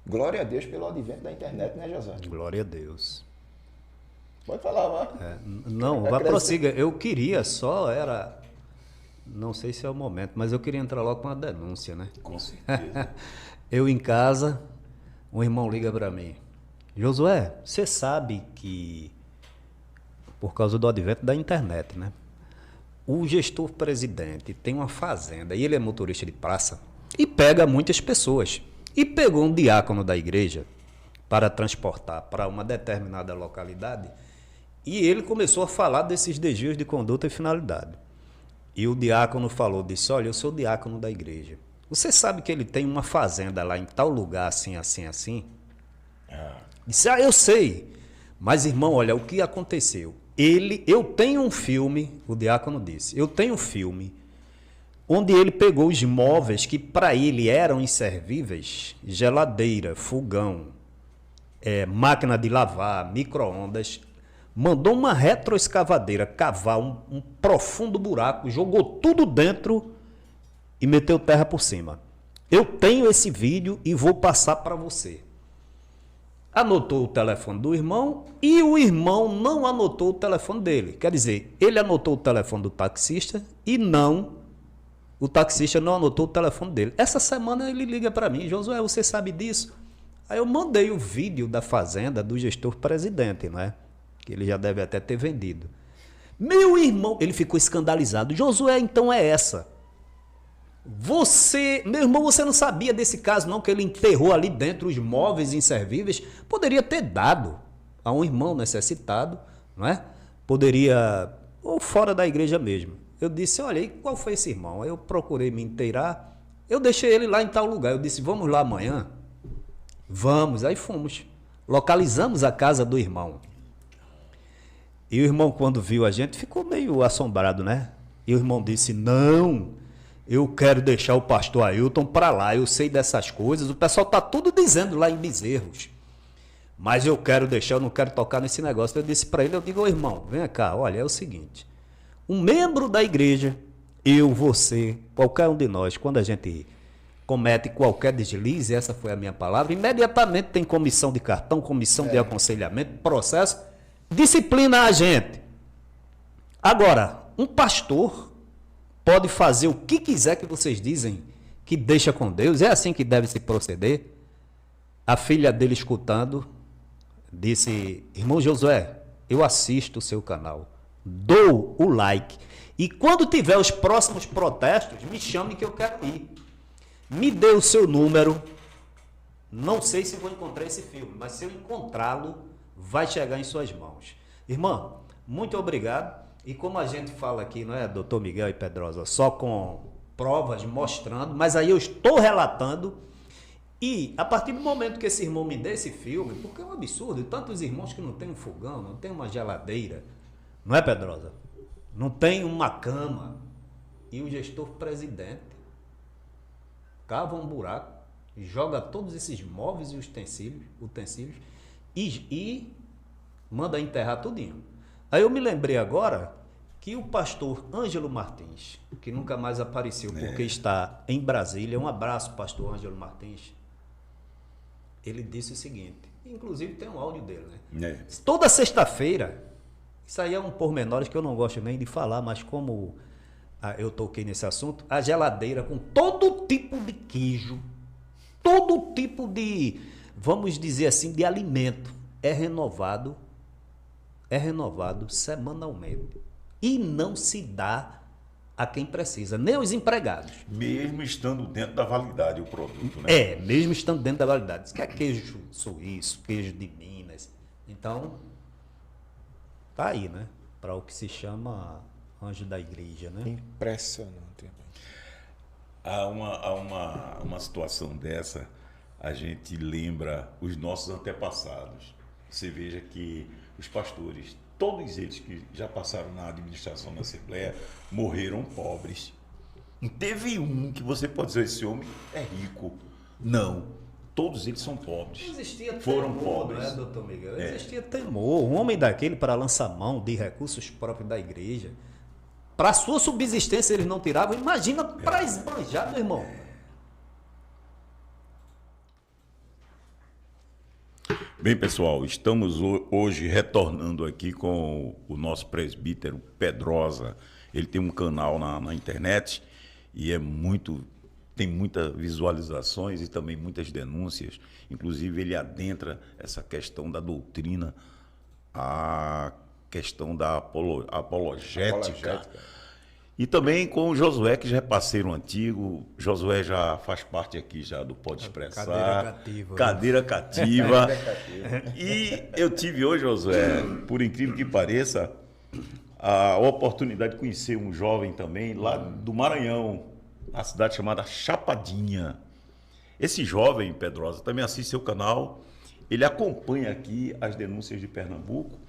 Glória a Deus pelo advento da internet, né, José? Glória a Deus. Pode falar, vá. Não, vá, prossiga. Eu queria só, não sei se é o momento, mas eu queria entrar logo com uma denúncia, né? Com certeza. Eu em casa, um irmão liga para mim. Josué, você sabe que, por causa do advento da internet, né? O gestor presidente tem uma fazenda e ele é motorista de praça e pega muitas pessoas. E pegou um diácono da igreja para transportar para uma determinada localidade e ele começou a falar desses desvios de conduta e finalidade. E o diácono falou, disse, olha, eu sou diácono da igreja. Você sabe que ele tem uma fazenda lá em tal lugar, assim, assim, assim? Disse, eu sei. Mas, irmão, olha, o que aconteceu? Eu tenho um filme, o diácono disse, eu tenho um filme onde ele pegou os móveis que para ele eram inservíveis, geladeira, fogão, máquina de lavar, micro-ondas, mandou uma retroescavadeira cavar um profundo buraco, jogou tudo dentro e meteu terra por cima. Eu tenho esse vídeo e vou passar para você. Anotou o telefone do irmão e o irmão não anotou o telefone dele. Quer dizer, ele anotou o telefone do taxista e o taxista não anotou o telefone dele. Essa semana ele liga para mim, Josué, você sabe disso? Aí eu mandei o vídeo da fazenda do gestor presidente, né? Que ele já deve até ter vendido. Meu irmão, ele ficou escandalizado. Josué, então é essa. Meu irmão, você não sabia desse caso não, que ele enterrou ali dentro os móveis inservíveis? Poderia ter dado a um irmão necessitado, não é? Poderia, ou fora da igreja mesmo. Eu disse, olha, e qual foi esse irmão? Aí eu procurei me inteirar, eu deixei ele lá em tal lugar. Eu disse, vamos lá amanhã? Vamos, aí fomos. Localizamos a casa do irmão. E o irmão, quando viu a gente, ficou meio assombrado, né? E o irmão disse, não, eu quero deixar o pastor Ailton para lá, eu sei dessas coisas, o pessoal está tudo dizendo lá em Bezerros. Mas eu quero deixar, eu não quero tocar nesse negócio. Eu disse para ele, eu digo, ô irmão, vem cá, olha, é o seguinte, um membro da igreja, eu, você, qualquer um de nós, quando a gente comete qualquer deslize, essa foi a minha palavra, imediatamente tem comissão de cartão, comissão de aconselhamento, processo, disciplina a gente. Agora, um pastor pode fazer o que quiser que vocês dizem, que deixa com Deus, é assim que deve se proceder. A filha dele escutando, disse, irmão Josué, eu assisto o seu canal, dou o like, e quando tiver os próximos protestos, me chame que eu quero ir. Me dê o seu número, não sei se vou encontrar esse filme, mas se eu encontrá-lo, vai chegar em suas mãos. Irmã, muito obrigado. E como a gente fala aqui, não é, doutor Miguel e Pedrosa, só com provas mostrando, mas aí eu estou relatando. E a partir do momento que esse irmão me dê esse filme, porque é um absurdo, tantos irmãos que não tem um fogão, não tem uma geladeira, não é, Pedrosa? Não tem uma cama. E o gestor presidente cava um buraco, joga todos esses móveis e utensílios e manda enterrar tudinho. Aí eu me lembrei agora que o pastor Ângelo Martins, que nunca mais apareceu porque está em Brasília, um abraço, pastor Ângelo Martins, ele disse o seguinte, inclusive tem um áudio dele, né? Toda sexta-feira, isso aí é um pormenor que eu não gosto nem de falar, mas como eu toquei nesse assunto, a geladeira com todo tipo de queijo, todo tipo de, vamos dizer assim, de alimento, é renovado semanalmente. E não se dá a quem precisa, nem os empregados. Mesmo estando dentro da validade o produto, né? Mesmo estando dentro da validade. Diz que é queijo suíço, queijo de Minas. Então, tá aí, né? Para o que se chama anjo da igreja, né? Impressionante. Há uma situação dessa, a gente lembra os nossos antepassados. Você veja que os pastores, todos eles que já passaram na administração da Assembleia, morreram pobres. Não teve um que você pode dizer, esse homem é rico. Não. Todos eles são pobres. Existia Foram temor, pobres. não é, doutor Miguel? Existia temor. Um homem daquele para lançar mão de recursos próprios da igreja, para sua subsistência eles não tiravam. Imagina para esbanjar, meu irmão. Bem, pessoal, estamos hoje retornando aqui com o nosso presbítero Pedrosa. Ele tem um canal na internet e tem muitas visualizações e também muitas denúncias. Inclusive, ele adentra essa questão da doutrina, a questão da apologética. E também com o Josué, que já é parceiro antigo. Josué já faz parte aqui já do Pode Expressar. Cadeira cativa. Cadeira cativa. E eu tive hoje, Josué, por incrível que pareça, a oportunidade de conhecer um jovem também lá do Maranhão, na cidade chamada Chapadinha. Esse jovem, Pedrosa, também assiste seu canal. Ele acompanha aqui as denúncias de Pernambuco.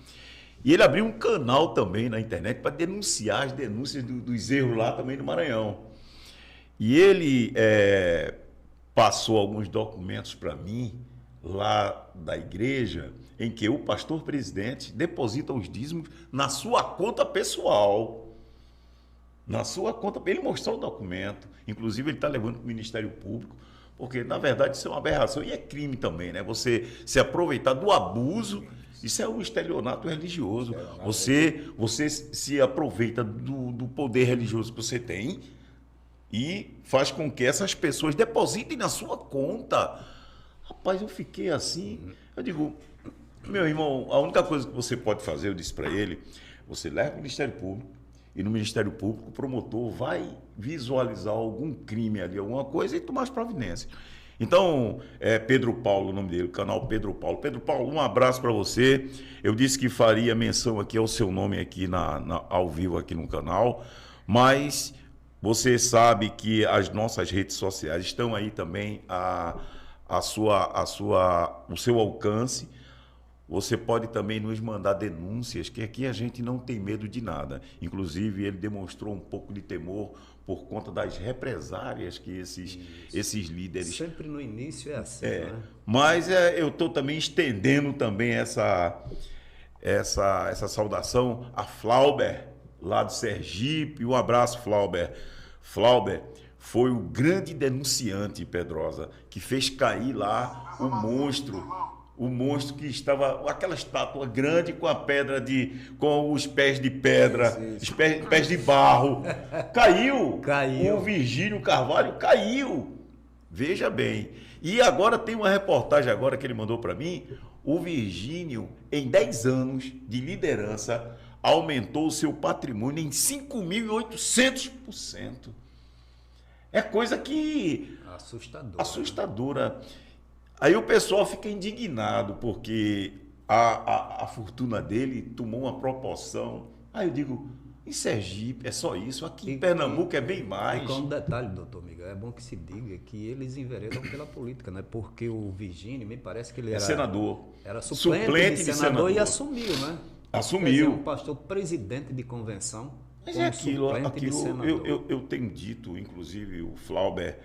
E ele abriu um canal também na internet para denunciar as denúncias dos erros lá também no Maranhão. E ele passou alguns documentos para mim, lá da igreja, em que o pastor presidente deposita os dízimos na sua conta pessoal. Na sua conta, ele mostrou o documento. Inclusive, ele está levando para o Ministério Público, porque, na verdade, isso é uma aberração e é crime também, né? Você se aproveitar do abuso. Isso é um estelionato religioso. Você se aproveita do poder religioso que você tem e faz com que essas pessoas depositem na sua conta. Rapaz, eu fiquei assim. Eu digo, meu irmão, a única coisa que você pode fazer, eu disse para ele, você leva para o Ministério Público e no Ministério Público o promotor vai visualizar algum crime ali, alguma coisa e tomar as providências. Então, Pedro Paulo, o nome dele, o canal Pedro Paulo. Pedro Paulo, um abraço para você. Eu disse que faria menção aqui ao seu nome aqui ao vivo aqui no canal, mas você sabe que as nossas redes sociais estão aí também o seu alcance. Você pode também nos mandar denúncias, que aqui a gente não tem medo de nada. Inclusive, ele demonstrou um pouco de temor por conta das represárias que esses líderes... Sempre no início é assim, né? Mas eu estou também estendendo também essa saudação a Flauber, lá do Sergipe. Um abraço, Flauber. Flauber foi o grande denunciante, Pedrosa, que fez cair lá o monstro que estava, aquela estátua grande com os pés de pedra, pés de barro, caiu. O Virgínio Carvalho caiu. Veja bem. E agora tem uma reportagem agora que ele mandou para mim, o Virgínio, em 10 anos de liderança, aumentou o seu patrimônio em 5.800%. É coisa que... Assustadora. Aí o pessoal fica indignado, porque a fortuna dele tomou uma proporção. Aí eu digo, em Sergipe é só isso, aqui em Pernambuco é bem mais. E com um detalhe, doutor Miguel, é bom que se diga que eles enveredam pela política, né? Porque o Virgínio, me parece que ele era senador. Era suplente de senador e assumiu, né? Assumiu. Um pastor presidente de convenção. Mas é aquilo eu tenho dito, inclusive o Flauber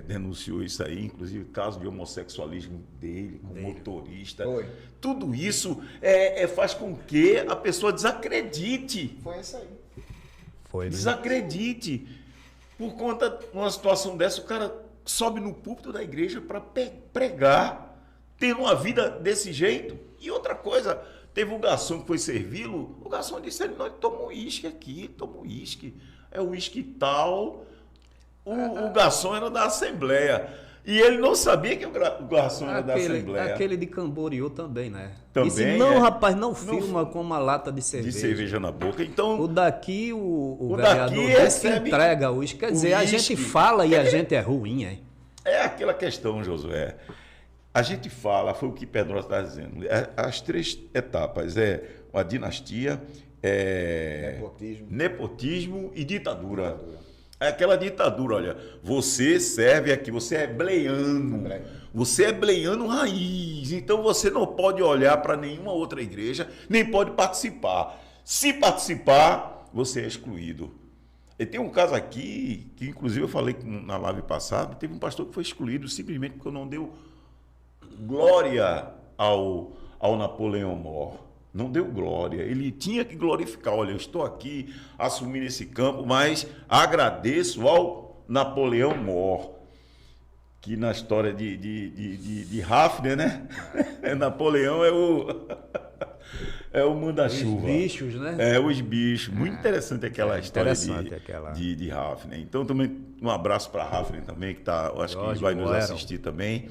denunciou isso aí, inclusive caso de homossexualismo dele, com motorista. Foi. Tudo isso faz com que a pessoa desacredite. Foi isso aí. Foi, né? Desacredite. Por conta de uma situação dessa, o cara sobe no púlpito da igreja para pregar, tendo uma vida desse jeito. E outra coisa, teve um garçom que foi servi-lo, o garçom disse, ele toma um uísque aqui, toma um uísque. É o uísque tal... O garçom era da Assembleia. E ele não sabia que o garçom era da Assembleia. Aquele de Camboriú também, né? Também, disse, não, rapaz, não filma com uma lata de cerveja. De cerveja na boca. Então, o daqui, o vereador desse entrega o uísque. Quer dizer, a gente fala e a gente é ruim, hein? É aquela questão, Josué. A gente fala, foi o que Pedro está dizendo. As 3 etapas a dinastia, nepotismo e ditadura. É aquela ditadura, olha, você serve aqui, você é bleiano, você é bleiano raiz, então você não pode olhar para nenhuma outra igreja, nem pode participar. Se participar, você é excluído. E tem um caso aqui, que inclusive eu falei na live passada, teve um pastor que foi excluído simplesmente porque não deu glória ao Napoleão Mor. Não deu glória, ele tinha que glorificar, olha, eu estou aqui assumindo esse campo, mas agradeço ao Napoleão Mor. que na história de Hafner, né? Napoleão é o manda-chuva. Os bichos, né? É, os bichos. Muito interessante aquela história aquela. de Hafner. Então, também um abraço para Hafner também, que tá, eu acho que Jorge vai nos Boero. assistir também.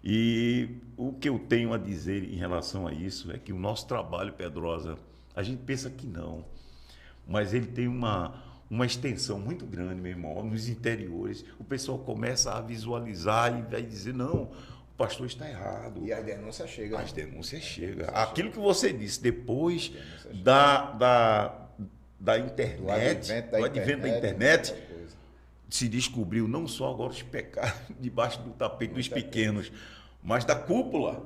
E o que eu tenho a dizer em relação a isso é que o nosso trabalho, Pedrosa, a gente pensa que não, mas ele tem uma extensão muito grande, meu irmão, nos interiores. O pessoal começa a visualizar e vai dizer, não, o pastor está errado. E as denúncias chegam. As denúncias chegam. Aquilo que você disse, depois da internet, do advento da internet, se descobriu não só agora os pecados debaixo do tapete dos pequenos, mas da cúpula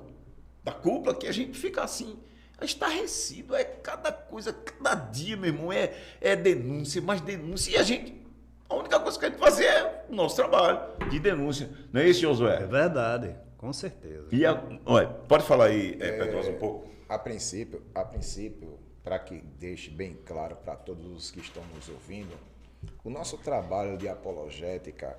que a gente fica assim, estarrecido, é cada coisa, cada dia, meu irmão, é denúncia, mais denúncia, e a única coisa que a gente fazer é o nosso trabalho de denúncia, não é isso, Josué? É verdade, com certeza. E olha, pode falar aí, Pedrosa, um pouco? A princípio, para que deixe bem claro para todos os que estão nos ouvindo, o nosso trabalho de apologética,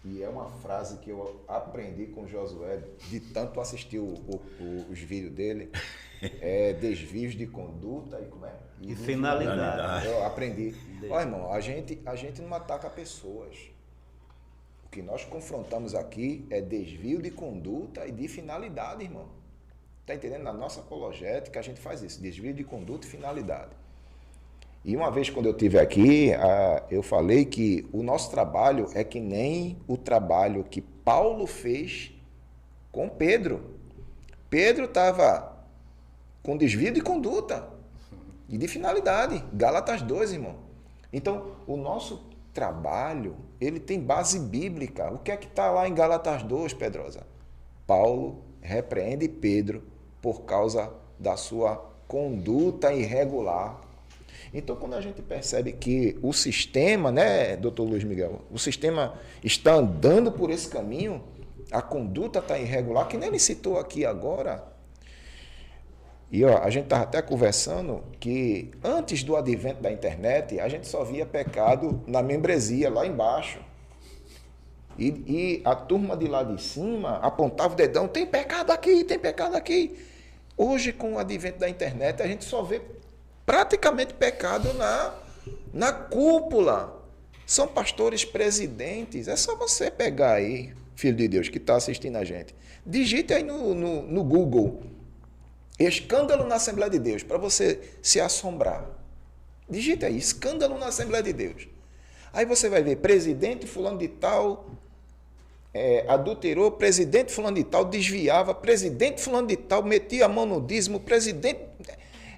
e é uma frase que eu aprendi com o Josué, de tanto assistir os vídeos dele, é desvios de conduta e como é? E finalidade. Eu aprendi. Ó, irmão, a gente não ataca pessoas. O que nós confrontamos aqui é desvio de conduta e de finalidade, irmão. Tá entendendo? Na nossa apologética a gente faz isso, desvio de conduta e finalidade. E uma vez quando eu estive aqui, eu falei que o nosso trabalho é que nem o trabalho que Paulo fez com Pedro. Pedro estava com desvio de conduta e de finalidade. Gálatas 2, irmão. Então, o nosso trabalho, ele tem base bíblica. O que é que está lá em Gálatas 2, Pedrosa? Paulo repreende Pedro por causa da sua conduta irregular. Então, quando a gente percebe que o sistema, né, doutor Luiz Miguel, o sistema está andando por esse caminho, a conduta está irregular, que nem ele citou aqui agora. E ó, a gente estava até conversando que antes do advento da internet, a gente só via pecado na membresia, lá embaixo. E a turma de lá de cima apontava o dedão, tem pecado aqui, tem pecado aqui. Hoje, com o advento da internet, a gente só vê praticamente pecado na cúpula. São pastores presidentes. É só você pegar aí, filho de Deus, que está assistindo a gente. Digite aí no Google, escândalo na Assembleia de Deus, para você se assombrar. Digite aí, escândalo na Assembleia de Deus. Aí você vai ver, presidente fulano de tal adulterou, presidente fulano de tal desviava, presidente fulano de tal metia a mão no dízimo, presidente...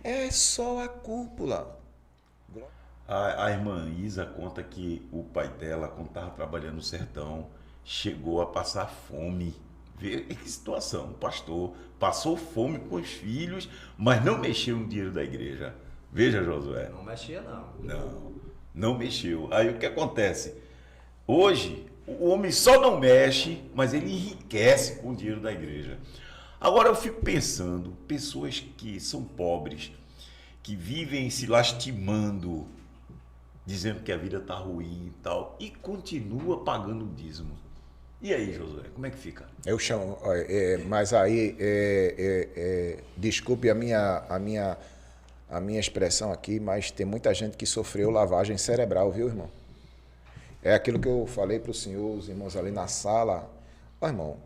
É só a cúpula. A irmã Isa conta que o pai dela, quando estava trabalhando no sertão, chegou a passar fome. Vê que situação, o pastor passou fome com os filhos, mas não mexeu no dinheiro da igreja. Veja, Josué. Não mexia, não. Não mexeu. Aí o que acontece? Hoje, o homem só não mexe, mas ele enriquece com o dinheiro da igreja. Agora eu fico pensando, pessoas que são pobres, que vivem se lastimando, dizendo que a vida está ruim e tal, e continua pagando o dízimo. E aí, Josué, como é que fica? Eu chamo, mas aí, desculpe a minha expressão aqui, mas tem muita gente que sofreu lavagem cerebral, viu, irmão? É aquilo que eu falei para o senhor, os irmãos ali na sala. Ó, irmão,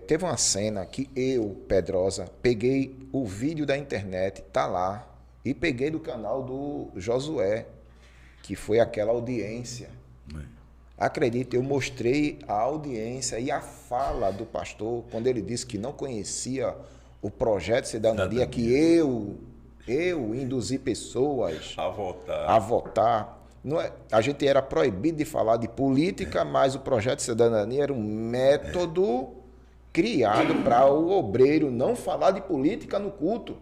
teve uma cena que eu, Pedrosa, peguei o vídeo da internet, tá lá, e peguei do canal do Josué, que foi aquela audiência. Acredite, eu mostrei a audiência e a fala do pastor, quando ele disse que não conhecia o projeto Cidadania, que eu induzi pessoas a votar. Não é, a gente era proibido de falar de política, mas o projeto Cidadania era um método criado para o obreiro não falar de política no culto.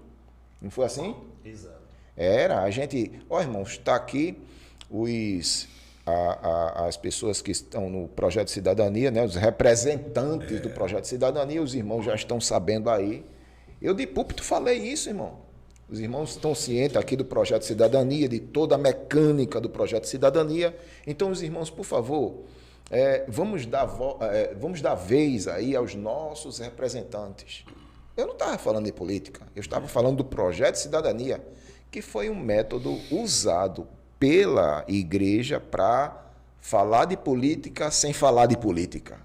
Não foi assim? Exato. Era, a gente... Ó, irmãos, está aqui as pessoas que estão no Projeto Cidadania, né, os representantes do Projeto Cidadania, os irmãos já estão sabendo aí. Eu de púlpito falei isso, irmão. Os irmãos estão cientes aqui do Projeto Cidadania, de toda a mecânica do Projeto Cidadania. Então, os irmãos, por favor, Vamos dar vez aí aos nossos representantes. Eu não estava falando de política, eu estava falando do projeto de cidadania, que foi um método usado pela igreja para falar de política sem falar de política.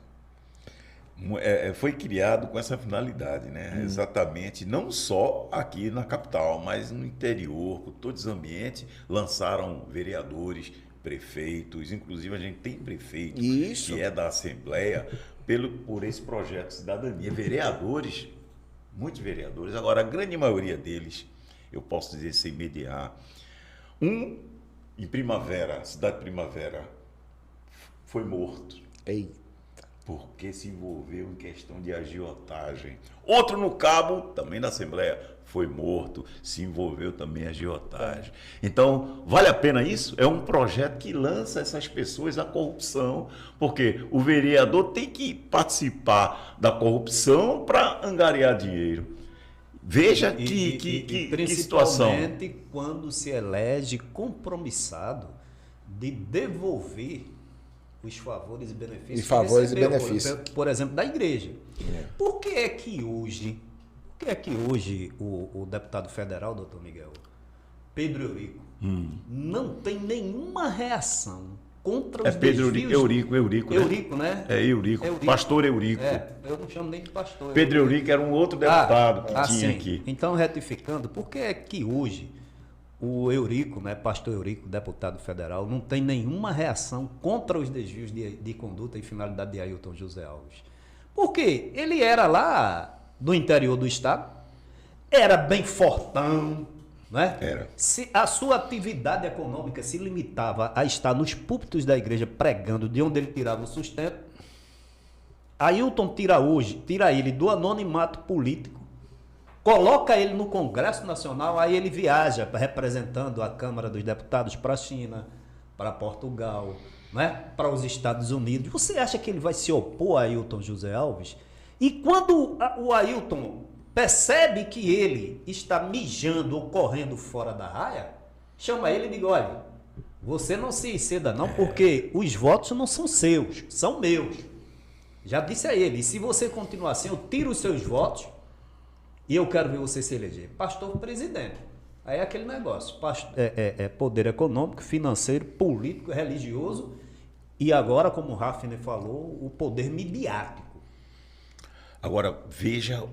Foi criado com essa finalidade, né? Exatamente, não só aqui na capital, mas no interior, por todos os ambientes, lançaram vereadores, prefeitos, inclusive a gente tem prefeito Isso. que é da Assembleia por esse projeto de cidadania. Vereadores, muitos vereadores, agora a grande maioria deles, eu posso dizer sem mediar, em Primavera, cidade de Primavera, foi morto. Eita. Porque se envolveu em questão de agiotagem. Outro no Cabo, também da Assembleia, foi morto, se envolveu também em agiotagem. Então, vale a pena isso? É um projeto que lança essas pessoas à corrupção, porque o vereador tem que participar da corrupção para angariar dinheiro. Veja que situação. Principalmente quando se elege compromissado de devolver os favores e benefícios. Por exemplo, da igreja. Por que é que hoje o deputado federal, doutor Miguel, Pedro Eurico, não tem nenhuma reação contra os Pedro desvios... Eurico, né? Eurico, né? Eurico, pastor Eurico. Eu não chamo nem de pastor. Pedro Eurico era um outro deputado que tinha sim. aqui. Então, retificando, por que é que hoje o Eurico, né, pastor Eurico, deputado federal, não tem nenhuma reação contra os desvios de conduta e finalidade de Ailton José Alves? Porque ele era lá do interior do estado, era bem fortão, né? Era. Se a sua atividade econômica se limitava a estar nos púlpitos da igreja pregando de onde ele tirava o sustento, Ailton tira ele do anonimato político, coloca ele no Congresso Nacional, aí ele viaja representando a Câmara dos Deputados para a China, para Portugal, né? Para os Estados Unidos. Você acha que ele vai se opor a Ailton José Alves? E quando o Ailton percebe que ele está mijando ou correndo fora da raia, chama ele e diz, olha, você não se exceda não, porque os votos não são seus, são meus. Já disse a ele, e se você continuar assim, eu tiro os seus votos e eu quero ver você se eleger. Pastor presidente. Aí é aquele negócio. Poder econômico, financeiro, político, religioso e agora, como o Rafner falou, o poder midiático. Agora, veja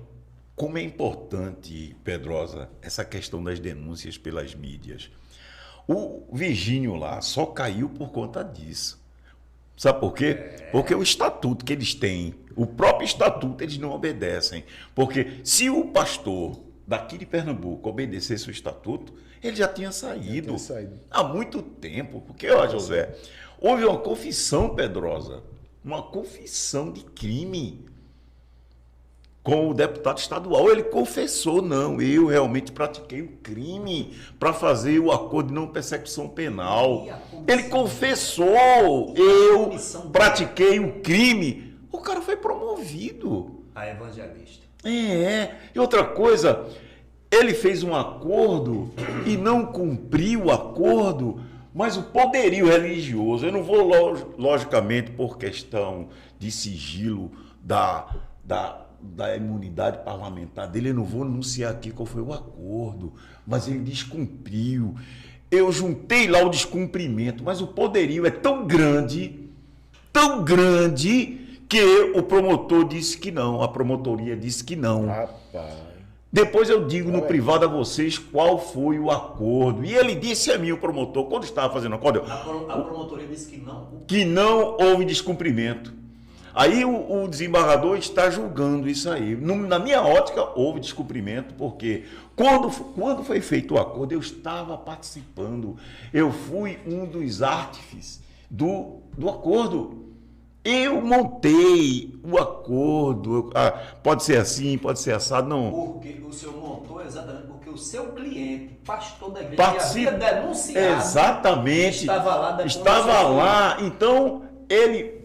como é importante, Pedrosa, essa questão das denúncias pelas mídias. O Virgínio lá só caiu por conta disso. Sabe por quê? Porque o estatuto que eles têm, o próprio estatuto, eles não obedecem. Porque se o pastor daqui de Pernambuco obedecesse o estatuto, ele já tinha saído. Há muito tempo. Porque, ó, José, houve uma confissão, Pedrosa, uma confissão de crime com o deputado estadual. Ele confessou, não, eu realmente pratiquei um crime para fazer o acordo de não persecução penal. Ele confessou, eu pratiquei um crime. O cara foi promovido. A evangelista. E outra coisa, ele fez um acordo e não cumpriu o acordo, mas o poderio religioso, eu não vou, logicamente, por questão de sigilo da imunidade parlamentar dele, eu não vou anunciar aqui qual foi o acordo, mas ele descumpriu. Eu juntei lá o descumprimento, mas o poderio é tão grande, que o promotor disse que não, a promotoria disse que não. Rapaz. Depois eu digo no privado a vocês qual foi o acordo. E ele disse a mim, o promotor, quando estava fazendo o acordo... A promotoria disse que não. Que não houve descumprimento. Aí o desembargador está julgando isso aí. Na minha ótica, houve descumprimento, porque quando foi feito o acordo, eu estava participando. Eu fui um dos artífices do acordo. Eu montei o acordo. Pode ser assim, pode ser assado, não. Porque o senhor montou exatamente porque o seu cliente, pastor da igreja, que havia denunciado, exatamente, estava lá. Então,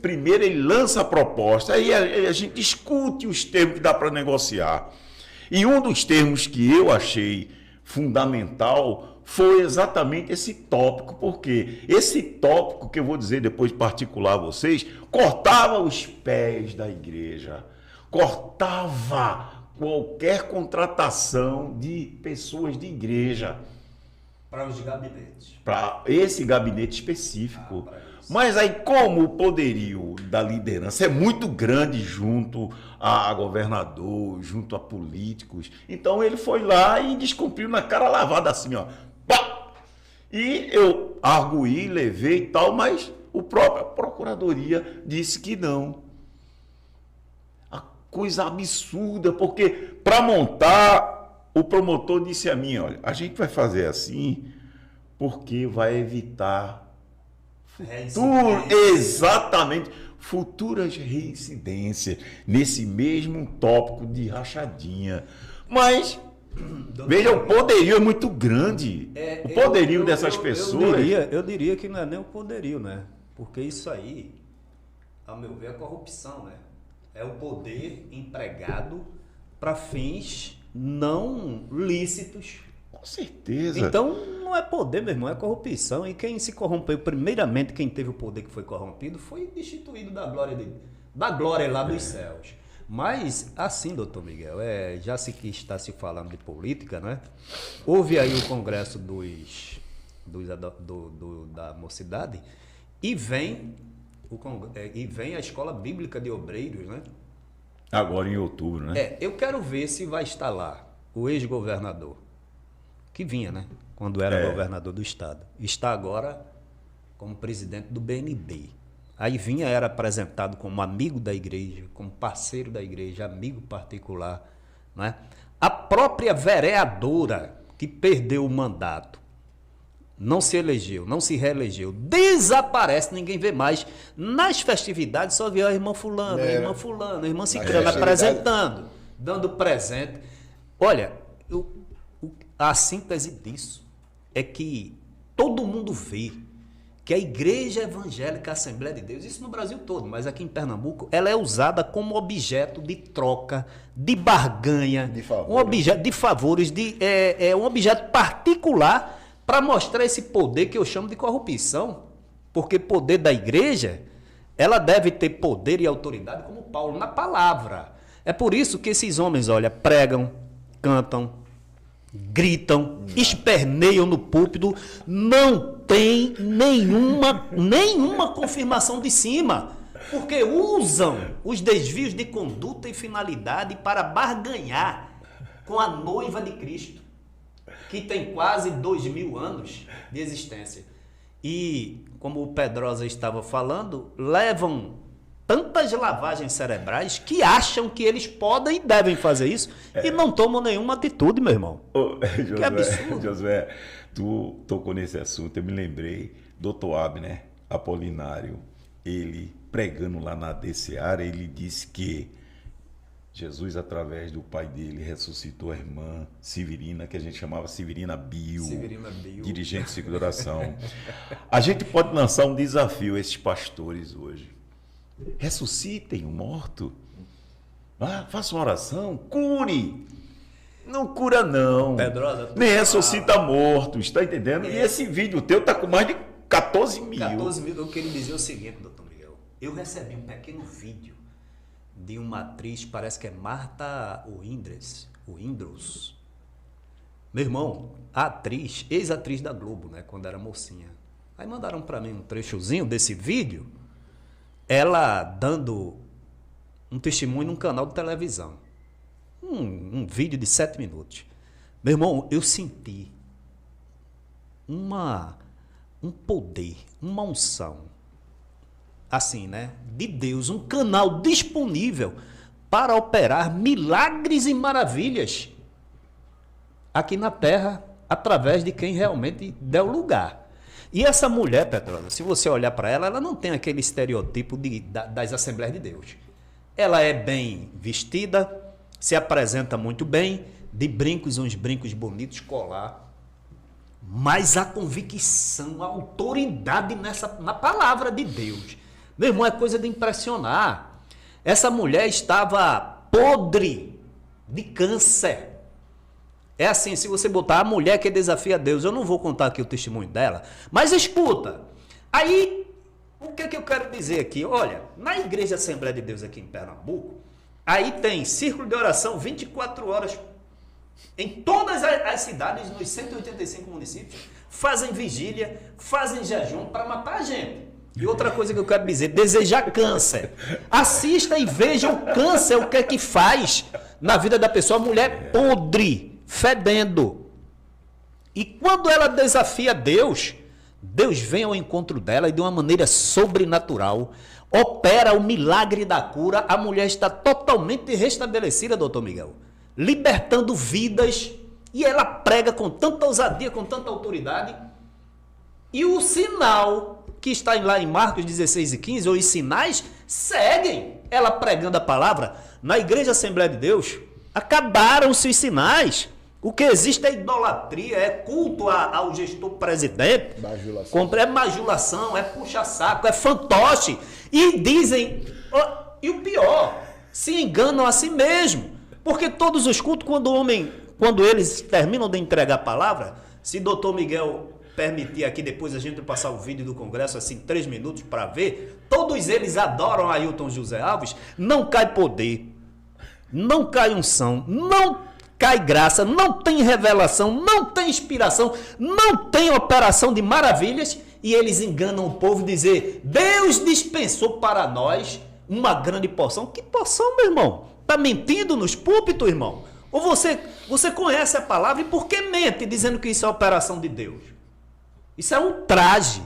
primeiro ele lança a proposta, aí a gente discute os termos que dá para negociar. E um dos termos que eu achei fundamental foi exatamente esse tópico, porque esse tópico que eu vou dizer depois particular a vocês, cortava os pés da igreja, cortava qualquer contratação de pessoas de igreja. Para os gabinetes. Para esse gabinete específico. Mas aí, como o poderio da liderança é muito grande junto a governador, junto a políticos, então ele foi lá e descumpriu na cara lavada assim, ó. Pá! E eu arguí, levei e tal, mas a própria procuradoria disse que não. A coisa absurda, porque para montar, o promotor disse a mim, olha, a gente vai fazer assim porque vai evitar exatamente futuras reincidências nesse mesmo tópico de rachadinha. Mas veja, o poderio é muito grande. O poderio dessas pessoas. Eu diria que não é nem o poderio, né? Porque isso aí, ao meu ver, é corrupção, né? É o poder empregado para fins não lícitos. Com certeza. Então, não é poder, meu irmão, é corrupção. E quem se corrompeu, primeiramente, quem teve o poder que foi corrompido, foi destituído da glória lá dos céus. Mas, assim, doutor Miguel, já que está se falando de política, né? Houve aí o congresso da mocidade e vem a Escola Bíblica de Obreiros, né? Agora em outubro, né? Eu quero ver se vai estar lá o ex-governador, que vinha, né? Quando era governador do estado. Está agora como presidente do BNB. Aí vinha, era apresentado como amigo da igreja, como parceiro da igreja, amigo particular, né? A própria vereadora que perdeu o mandato, não se elegeu, não se reelegeu, desaparece, ninguém vê mais. Nas festividades só vê a irmã fulano, a irmã fulano, a irmã ciclana apresentando, dando presente. Olha, a síntese disso é que todo mundo vê que a Igreja Evangélica Assembleia de Deus, isso no Brasil todo, mas aqui em Pernambuco, ela é usada como objeto de troca, de barganha, um objeto de favores, um objeto particular para mostrar esse poder que eu chamo de corrupção. Porque poder da igreja, ela deve ter poder e autoridade como Paulo na palavra. É por isso que esses homens, olha, pregam, cantam, gritam, esperneiam no púlpito, não tem nenhuma confirmação de cima, porque usam os desvios de conduta e finalidade para barganhar com a noiva de Cristo, que tem quase 2000 anos de existência. E, como o Pedrosa estava falando, levam tantas lavagens cerebrais que acham que eles podem e devem fazer isso e não tomam nenhuma atitude, meu irmão. Josué, que absurdo. Josué, tu tocou nesse assunto, eu me lembrei, Dr. Abner Apolinário, ele pregando lá na DCAR, ele disse que Jesus, através do pai dele, ressuscitou a irmã Severina, que a gente chamava Severina Bio, dirigente de ciclo de oração. A gente pode lançar um desafio a esses pastores hoje. Ressuscitem o morto. Faça uma oração, cure. Não cura, não. Pedrosa, nem ressuscita morto, está entendendo? E esse vídeo teu está com mais de 14 mil. 14 mil, eu queria dizer o seguinte, doutor Miguel. Eu recebi um pequeno vídeo de uma atriz, parece que é Marta Windrows. Meu irmão, a atriz, ex-atriz da Globo, né, quando era mocinha. Aí mandaram para mim um trechozinho desse vídeo, ela dando um testemunho num canal de televisão. Um vídeo de 7 minutos. Meu irmão, eu senti um poder, uma unção, assim, né, de Deus, um canal disponível para operar milagres e maravilhas aqui na terra, através de quem realmente der o lugar. E essa mulher, Pedrosa, se você olhar para ela, ela não tem aquele estereotipo das Assembleias de Deus. Ela é bem vestida, se apresenta muito bem, de brincos, uns brincos bonitos, colar. Mas a convicção, a autoridade na palavra de Deus. Meu irmão, é coisa de impressionar. Essa mulher estava podre de câncer. É assim, se você botar a mulher que desafia Deus, eu não vou contar aqui o testemunho dela, mas escuta. Aí, o que eu quero dizer aqui? Olha, na Igreja Assembleia de Deus aqui em Pernambuco, aí tem círculo de oração 24 horas em todas as cidades, nos 185 municípios, fazem vigília, fazem jejum para matar a gente. E outra coisa que eu quero dizer, desejar câncer. Assista e veja o câncer, o que é que faz na vida da pessoa. A mulher podre, fedendo. E quando ela desafia Deus, Deus vem ao encontro dela e de uma maneira sobrenatural opera o milagre da cura. A mulher está totalmente restabelecida, doutor Miguel, libertando vidas, e ela prega com tanta ousadia, com tanta autoridade. E o sinal que está lá em Marcos 16:15, ou os sinais, seguem ela pregando a palavra. Na Igreja Assembleia de Deus, acabaram-se os sinais. O que existe é idolatria, é culto ao gestor presidente, é bajulação, é puxa-saco, é fantoche. E dizem, e o pior, se enganam a si mesmo. Porque todos os cultos, quando eles terminam de entregar a palavra, se doutor Miguel permitir aqui, depois a gente passar o vídeo do congresso, assim, 3 minutos para ver, todos eles adoram Ailton José Alves, não cai poder, não cai unção, não cai graça, não tem revelação, não tem inspiração, não tem operação de maravilhas, e eles enganam o povo, dizer, Deus dispensou para nós uma grande porção. Que porção, meu irmão? Está mentindo nos púlpitos, irmão? Ou você conhece a palavra e por que mente dizendo que isso é operação de Deus? Isso é um traje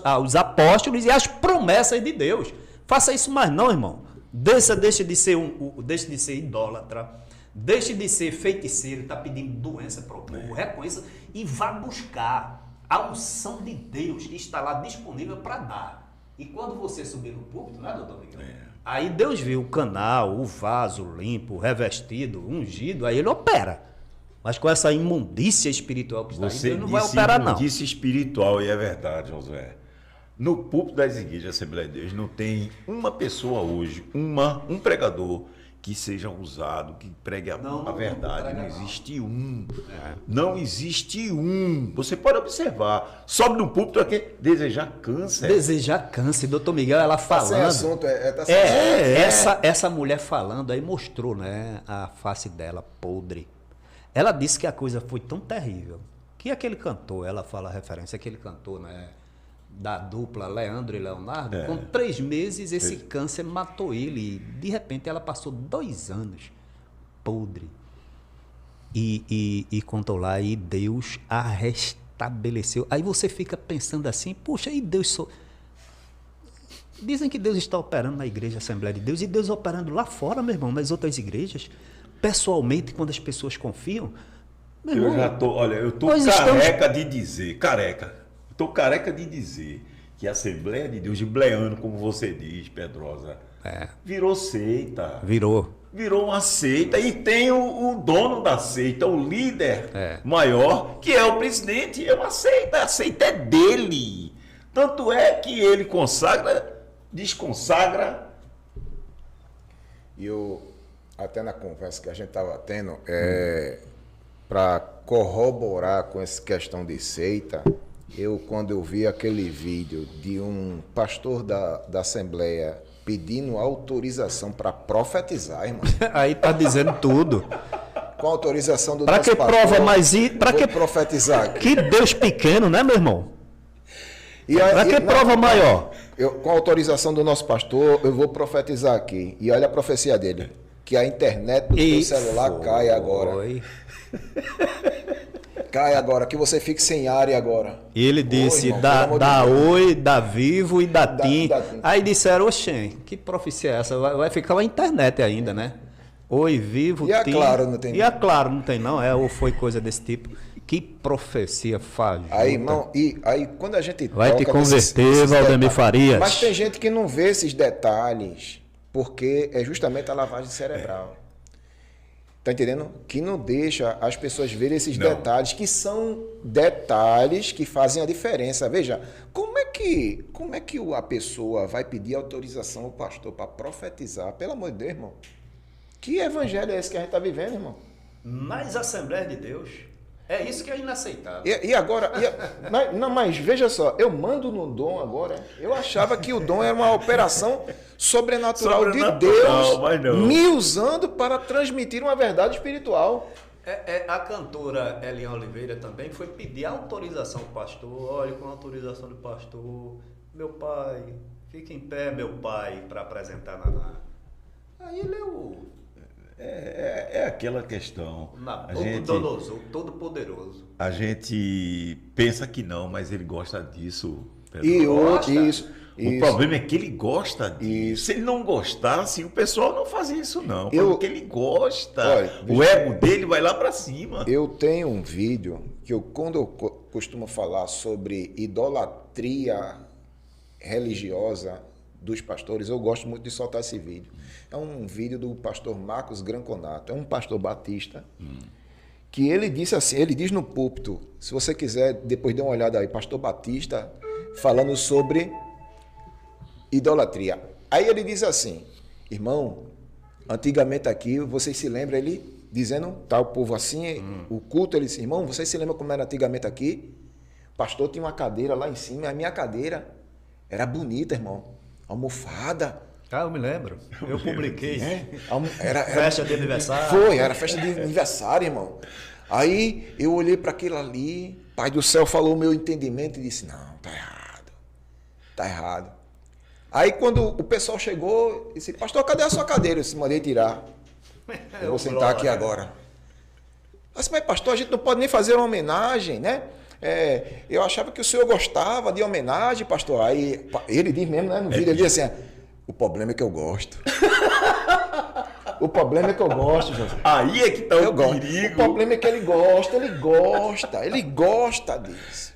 aos apóstolos e às promessas de Deus. Faça isso mais não, irmão. Deixe de ser idólatra, deixe de ser feiticeiro, está pedindo doença para o povo, reconheça e vá buscar a unção de Deus que está lá disponível para dar. E quando você subir no púlpito, não é, doutor Miguel? Aí Deus viu o canal, o vaso limpo, revestido, ungido, aí ele opera. Mas com essa imundícia espiritual que está aí, Deus não vai operar, não. Imundícia espiritual, e é verdade, Josué. No púlpito das igrejas Assembleia de Deus não tem uma pessoa hoje, um pregador que seja usado, que pregue a verdade. Não existe um. Não existe um. Você pode observar. Sobe no púlpito aqui, desejar câncer. Desejar câncer. Doutor Miguel, ela falando. Sem assunto, Essa mulher falando aí mostrou, né, a face dela podre. Ela disse que a coisa foi tão terrível que aquele cantor, ela fala a referência, aquele cantor, né, da dupla Leandro e Leonardo, com 3 meses esse câncer matou ele. E, de repente, ela passou 2 anos podre. E contou lá, e Deus a restabeleceu. Aí você fica pensando assim, puxa, e Deus... Dizem que Deus está operando na Igreja Assembleia de Deus, e Deus operando lá fora, meu irmão, nas outras igrejas. Pessoalmente, quando as pessoas confiam... Meu irmão, eu tô careca de dizer que a Assembleia de Deus de Bleano, como você diz, Pedrosa, virou seita. Virou uma seita, e tem o dono da seita, o líder maior, que é o presidente. É uma seita, a seita é dele. Tanto é que ele desconsagra. E até na conversa que a gente estava tendo, para corroborar com essa questão de seita, quando eu vi aquele vídeo de um pastor da Assembleia pedindo autorização para profetizar, irmão. Aí tá dizendo tudo. Com autorização do nosso pastor. Para que prova mais para que profetizar aqui? Que Deus pequeno, né, meu irmão? Para que prova maior? Com autorização do nosso pastor, eu vou profetizar aqui. E olha a profecia dele. Que a internet do seu celular cai agora. Cai agora, que você fique sem área agora. E ele disse, dá Oi, dá Vivo e dá TIM. Aí disseram, oxê, que profecia é essa? Vai ficar a internet ainda, né? Oi, Vivo, TIM. E a Claro não tem não. E a Claro não tem não, ou foi coisa desse tipo. Que profecia fajuta. Aí, irmão, aí quando a gente vai te converter, Valdemir Farias. Mas tem gente que não vê esses detalhes, porque é justamente a lavagem cerebral. Tá entendendo? Que não deixa as pessoas verem esses detalhes, que são detalhes que fazem a diferença. Veja, como é que a pessoa vai pedir autorização ao pastor para profetizar? Pelo amor de Deus, irmão. Que evangelho é esse que a gente está vivendo, irmão? nas Assembleias de Deus. É isso que é inaceitável. E agora, mas veja só, eu mando no dom agora. Eu achava que o dom era uma operação sobrenatural de Deus mas não. me usando para transmitir uma verdade espiritual. A cantora Eliane Oliveira também foi pedir autorização ao pastor. Olha, com a autorização do pastor, meu pai, fica em pé, meu pai, para apresentar Naná. Aí ele é o É aquela questão. o donoso, o todo-poderoso. A gente pensa que não, mas ele gosta disso. O Problema é que ele gosta disso. Se ele não gostasse, o pessoal não fazia isso, não. Porque ele gosta. Olha, o ego dele vai lá para cima. Eu tenho um vídeo que quando eu costumo falar sobre idolatria religiosa dos pastores, eu gosto muito de soltar esse vídeo. É um vídeo do pastor Marcos Granconato, é um pastor batista, que ele disse assim, ele diz no púlpito, se você quiser, depois dê uma olhada aí, pastor Batista, falando sobre idolatria. Aí ele diz assim, irmão, antigamente aqui, vocês se lembram, ele dizendo, tá o povo assim, o culto, ele disse, irmão, vocês se lembram como era antigamente aqui? O pastor tinha uma cadeira lá em cima, a minha cadeira era bonita, irmão. Almofada. Eu me lembro. Eu publiquei. Era festa de aniversário. Foi, era festa de aniversário, irmão. Aí eu olhei para aquilo ali, Pai do céu falou o meu entendimento e disse, não, tá errado. Tá errado. Aí quando o pessoal chegou, disse, pastor, cadê a sua cadeira? Eu disse, mandei tirar. Eu vou sentar aqui agora. Eu disse, mas pastor, a gente não pode nem fazer uma homenagem, né? Eu achava que o senhor gostava de homenagem, pastor. Aí ele diz mesmo, né, no vídeo, ele diz assim, o problema é que eu gosto. O problema é que eu gosto, José. Aí é que tá o perigo. O problema é que ele gosta disso.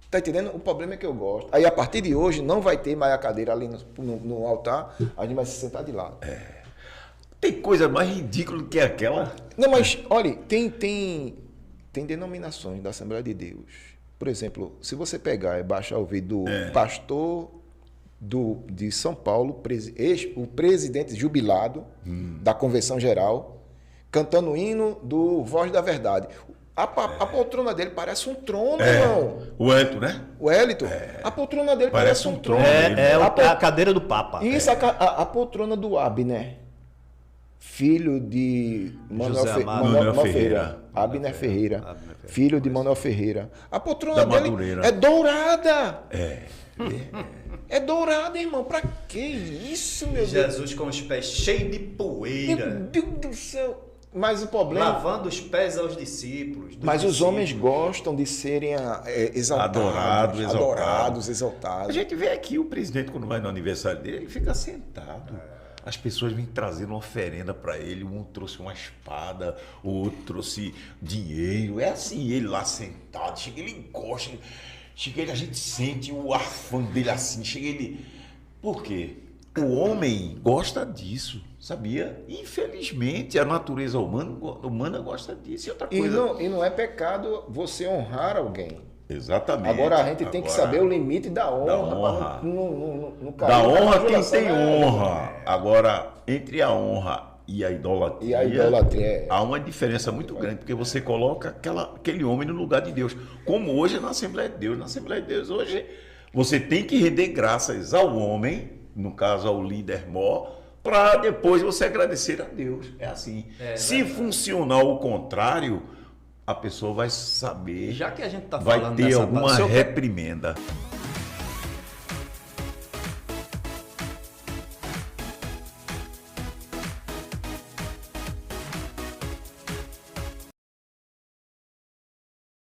Tá entendendo? O problema é que eu gosto. Aí a partir de hoje não vai ter mais a cadeira ali no altar, a gente vai se sentar de lado. Tem coisa mais ridícula do que aquela? Não, mas olha, tem denominações da Assembleia de Deus. Por exemplo, se você pegar e baixar o vídeo do pastor de São Paulo, o presidente jubilado da Convenção Geral, cantando o hino do Voz da Verdade. A poltrona dele parece um trono, irmão. O Hélito, né? O Hélito. A poltrona dele parece um trono. A cadeira do Papa. Isso, a poltrona do Abner, filho de Manuel Ferreira. Abner Ferreira. Filho de Manuel Ferreira. A poltrona dele é dourada. É dourada, irmão. Pra que isso, meu Deus? Jesus com os pés cheios de poeira. Meu Deus do céu. Mas o problema... Lavando os pés aos discípulos. Mas os homens gostam de serem exaltados. Adorados, exaltados. A gente vê aqui o presidente, quando vai no aniversário dele, ele fica sentado. As pessoas vêm trazendo uma oferenda para ele, um trouxe uma espada, o outro trouxe dinheiro. É assim, ele lá sentado, chega, ele gosta, chega ele, a gente sente o arfão dele assim, chega ele... Por quê? O homem gosta disso, sabia? Infelizmente, a natureza humana gosta disso. E outra coisa... E não é pecado você honrar alguém. Exatamente. Agora a gente tem que saber o limite da honra. Da honra quem tem honra. Agora, entre a honra e a idolatria, há uma diferença muito grande, porque você coloca aquele homem no lugar de Deus. Como hoje na Assembleia de Deus. Na Assembleia de Deus hoje, você tem que render graças ao homem, no caso ao líder mor, para depois você agradecer a Deus. É assim. Se funcionar o contrário, a pessoa vai saber, já que a gente tá vai falando ter alguma reprimenda.